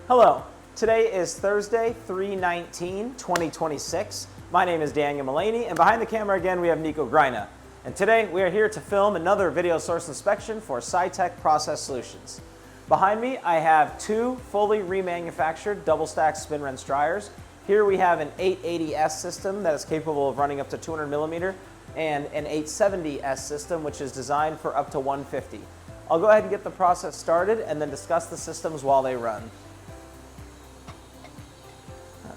Hello, today is Thursday, 3/19/2026. My name is Daniel Mullany, and behind the camera again we have Nico Greina. And today we are here to film another video source inspection for Sitek Process Solutions. Behind me I have two fully remanufactured double stack spin wrench dryers. Here we have an 880S system that is capable of running up to 200 millimeter and an 870S system which is designed for up to 150. I'll go ahead and get the process started and then discuss the systems while they run.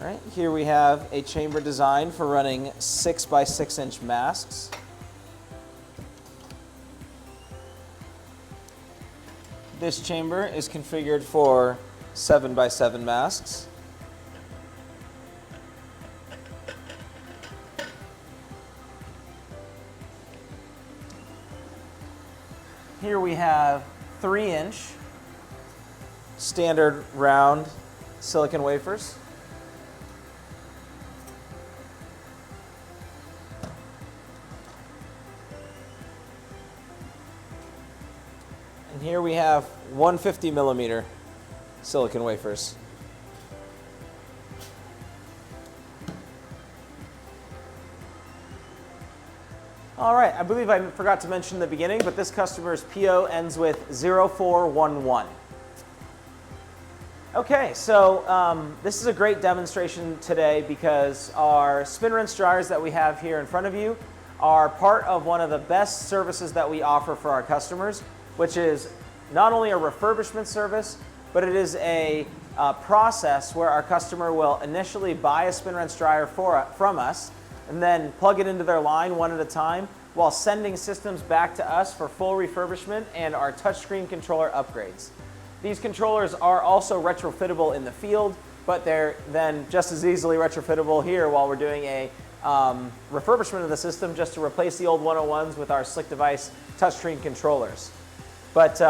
All right, here we have a chamber designed for running 6 by 6 inch masks. This chamber is configured for 7 by 7 masks. Here we have 3-inch standard round silicon wafers. And here we have 150 millimeter silicon wafers. All right, I believe I forgot to mention in the beginning, but this customer's PO ends with 0411. Okay, so this is a great demonstration today because our spin wrench dryers that we have here in front of you are part of one of the best services that we offer for our customers, which is not only a refurbishment service, but it is a process where our customer will initially buy a spin wrench dryer from us and then plug it into their line one at a time while sending systems back to us for full refurbishment and our touchscreen controller upgrades. These controllers are also retrofittable in the field, but they're then just as easily retrofittable here while we're doing a refurbishment of the system just to replace the old 101s with our Slick Device touchscreen controllers. But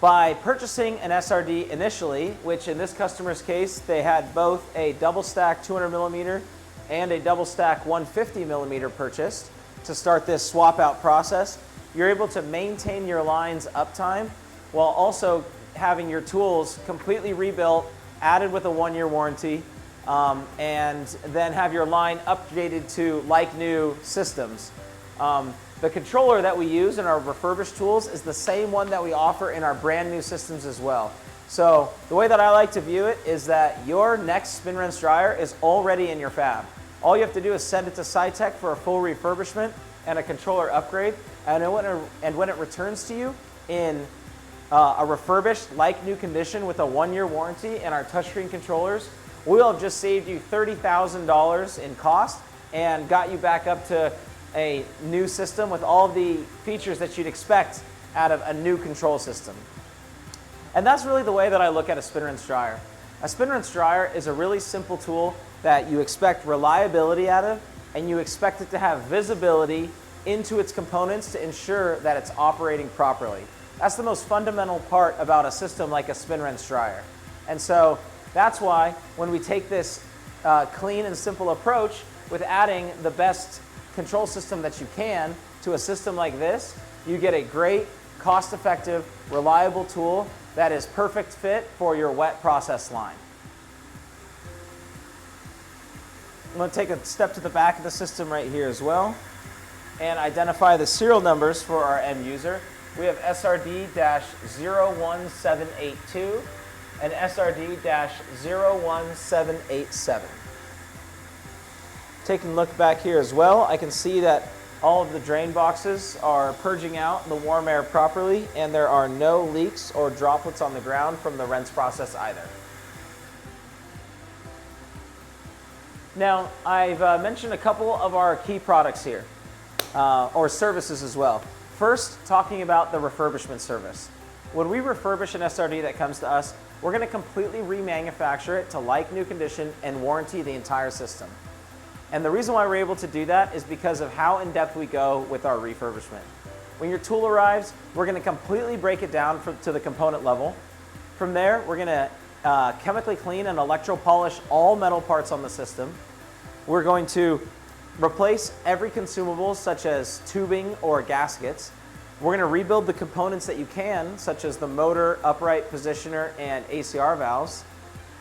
by purchasing an SRD initially, which in this customer's case, they had both a double stack 200 millimeter and a double stack 150 millimeter purchased to start this swap out process, you're able to maintain your line's uptime while also having your tools completely rebuilt, added with a 1-year warranty, and then have your line updated to like new systems. The controller that we use in our refurbished tools is the same one that we offer in our brand new systems as well. So the way that I like to view it is that your next spin wrench dryer is already in your fab. All you have to do is send it to Sitek for a full refurbishment and a controller upgrade, and when it returns to you in a refurbished, like new condition with a 1-year warranty and our touchscreen controllers, we'll have just saved you $30,000 in cost and got you back up to a new system with all of the features that you'd expect out of a new control system. And that's really the way that I look at a spin wrench dryer. A spin wrench dryer is a really simple tool that you expect reliability out of, and you expect it to have visibility into its components to ensure that it's operating properly. That's the most fundamental part about a system like a spin wrench dryer. And so that's why when we take this clean and simple approach with adding the best control system that you can to a system like this, you get a great, cost-effective, reliable tool that is perfect fit for your wet process line. I'm going to take a step to the back of the system right here as well and identify the serial numbers for our end user. We have SRD-01782 and SRD-01787. Taking a look back here as well, I can see that all of the drain boxes are purging out the warm air properly, and there are no leaks or droplets on the ground from the rinse process either. Now, I've mentioned a couple of our key products here, or services as well. First, talking about the refurbishment service. When we refurbish an SRD that comes to us, we're going to completely remanufacture it to like new condition and warranty the entire system. And the reason why we're able to do that is because of how in-depth we go with our refurbishment. When your tool arrives, we're going to completely break it down to the component level. From there, we're going to chemically clean and electro-polish all metal parts on the system. We're going to replace every consumable such as tubing or gaskets. We're going to rebuild the components that you can, such as the motor, upright positioner, and ACR valves.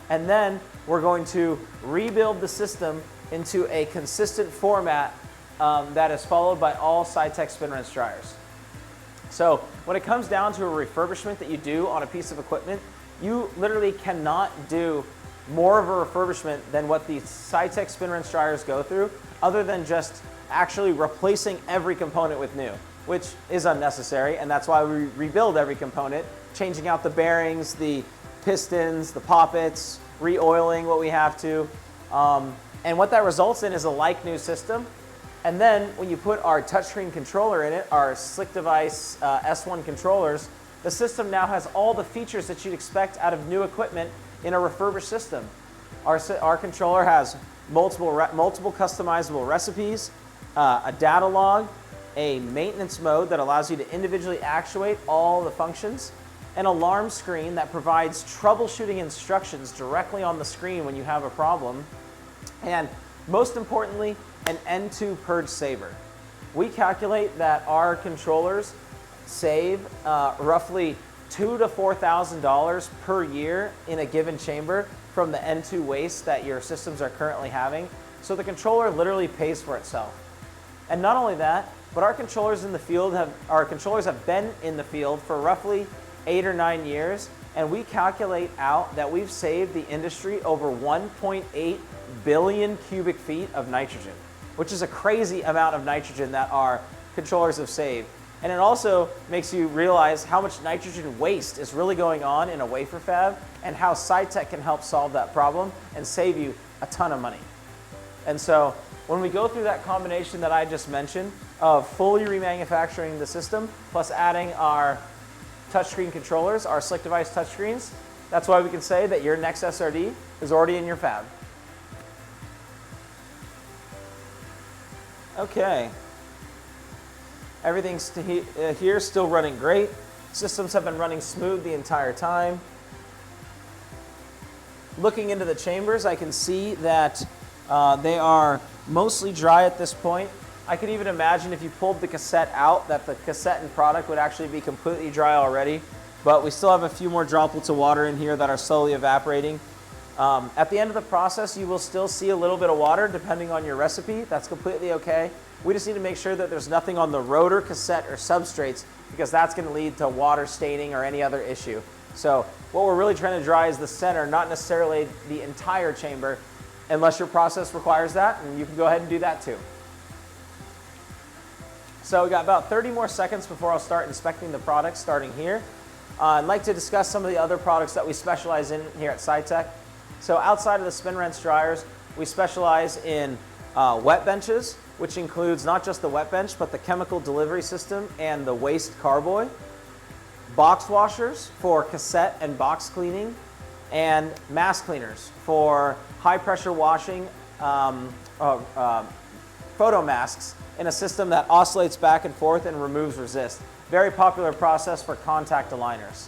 And then we're going to rebuild the system into a consistent format that is followed by all Sitek spin wrench dryers. So when it comes down to a refurbishment that you do on a piece of equipment, you literally cannot do more of a refurbishment than what the Sitek spin wrench dryers go through, other than just actually replacing every component with new, which is unnecessary, and that's why we rebuild every component, changing out the bearings, the pistons, the poppets, re-oiling what we have to. And what that results in is a like-new system. And then when you put our touchscreen controller in it, our Slick Device S1 controllers, the system now has all the features that you'd expect out of new equipment in a refurbished system. Our controller has multiple customizable recipes, a data log, a maintenance mode that allows you to individually actuate all the functions, an alarm screen that provides troubleshooting instructions directly on the screen when you have a problem, and most importantly, an N2 purge saver. We calculate that our controllers save roughly $2,000 to $4,000 per year in a given chamber from the N2 waste that your systems are currently having. So the controller literally pays for itself. And not only that, but our controllers have been in the field for roughly 8 or 9 years, and we calculate out that we've saved the industry over 1.8 billion cubic feet of nitrogen, which is a crazy amount of nitrogen that our controllers have saved. And it also makes you realize how much nitrogen waste is really going on in a wafer fab, and how Sitek can help solve that problem and save you a ton of money. And so when we go through that combination that I just mentioned of fully remanufacturing the system plus adding our touchscreen controllers, our Slick Device touchscreens, that's why we can say that your next SRD is already in your fab. Okay. Everything's here still running great. Systems have been running smooth the entire time. Looking into the chambers, I can see that they are mostly dry at this point. I could even imagine if you pulled the cassette out that the cassette and product would actually be completely dry already, but we still have a few more droplets of water in here that are slowly evaporating. At the end of the process, you will still see a little bit of water depending on your recipe. That's completely okay. We just need to make sure that there's nothing on the rotor, cassette, or substrates, because that's going to lead to water staining or any other issue. So what we're really trying to dry is the center, not necessarily the entire chamber, unless your process requires that, and you can go ahead and do that too. So we got about 30 more seconds before I'll start inspecting the products starting here. I'd like to discuss some of the other products that we specialize in here at Sitek. So outside of the spin wrench dryers, we specialize in wet benches, which includes not just the wet bench, but the chemical delivery system and the waste carboy, box washers for cassette and box cleaning, and mask cleaners for high pressure washing photo masks in a system that oscillates back and forth and removes resist. Very popular process for contact aligners.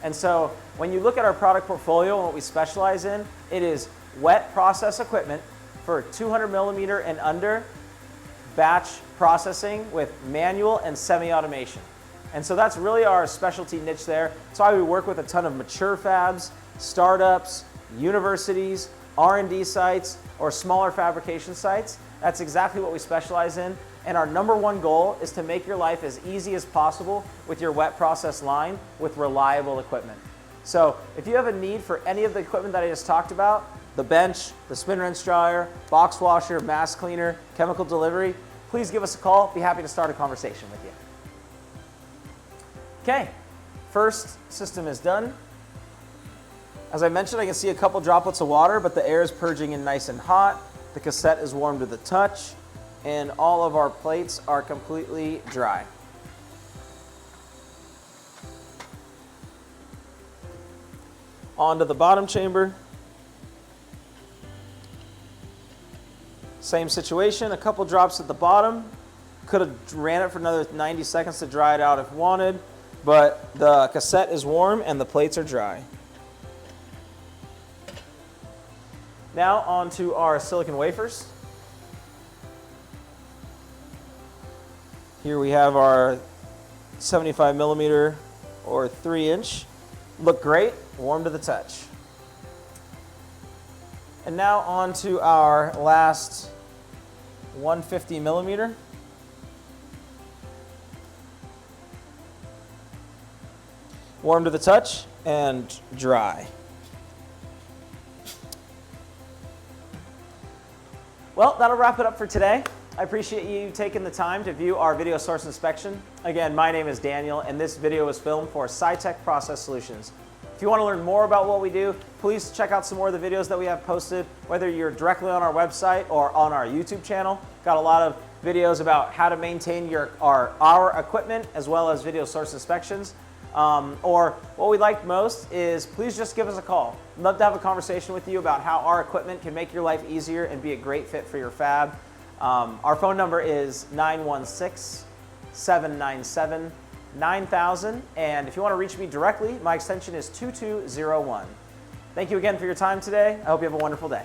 And so when you look at our product portfolio and what we specialize in, it is wet process equipment for 200 millimeter and under, batch processing with manual and semi-automation. And so that's really our specialty niche there. That's why we work with a ton of mature fabs, startups, universities, R&D sites, or smaller fabrication sites. That's exactly what we specialize in. And our number one goal is to make your life as easy as possible with your wet process line with reliable equipment. So if you have a need for any of the equipment that I just talked about, the bench, the spin wrench dryer, box washer, mask cleaner, chemical delivery, please give us a call. Be happy to start a conversation with you. Okay, first system is done. As I mentioned, I can see a couple droplets of water, but the air is purging in nice and hot. The cassette is warm to the touch, and all of our plates are completely dry. On to the bottom chamber. Same situation, a couple drops at the bottom. Could have ran it for another 90 seconds to dry it out if wanted, but the cassette is warm and the plates are dry. Now on to our silicon wafers. Here we have our 75 millimeter or 3-inch. Look great, warm to the touch. And now on to our last 150 millimeter. Warm to the touch and dry. Well, that'll wrap it up for today. I appreciate you taking the time to view our video source inspection. Again, my name is Daniel, and this video was filmed for Sitek Process Solutions. If you want to learn more about what we do, please check out some more of the videos that we have posted, whether you're directly on our website or on our YouTube channel. Got a lot of videos about how to maintain our equipment, as well as video source inspections. Or what we like most is please just give us a call. I'd love to have a conversation with you about how our equipment can make your life easier and be a great fit for your fab. Our phone number is 916-797-9000, and if you want to reach me directly, my extension is 2201. Thank you again for your time today. I hope you have a wonderful day.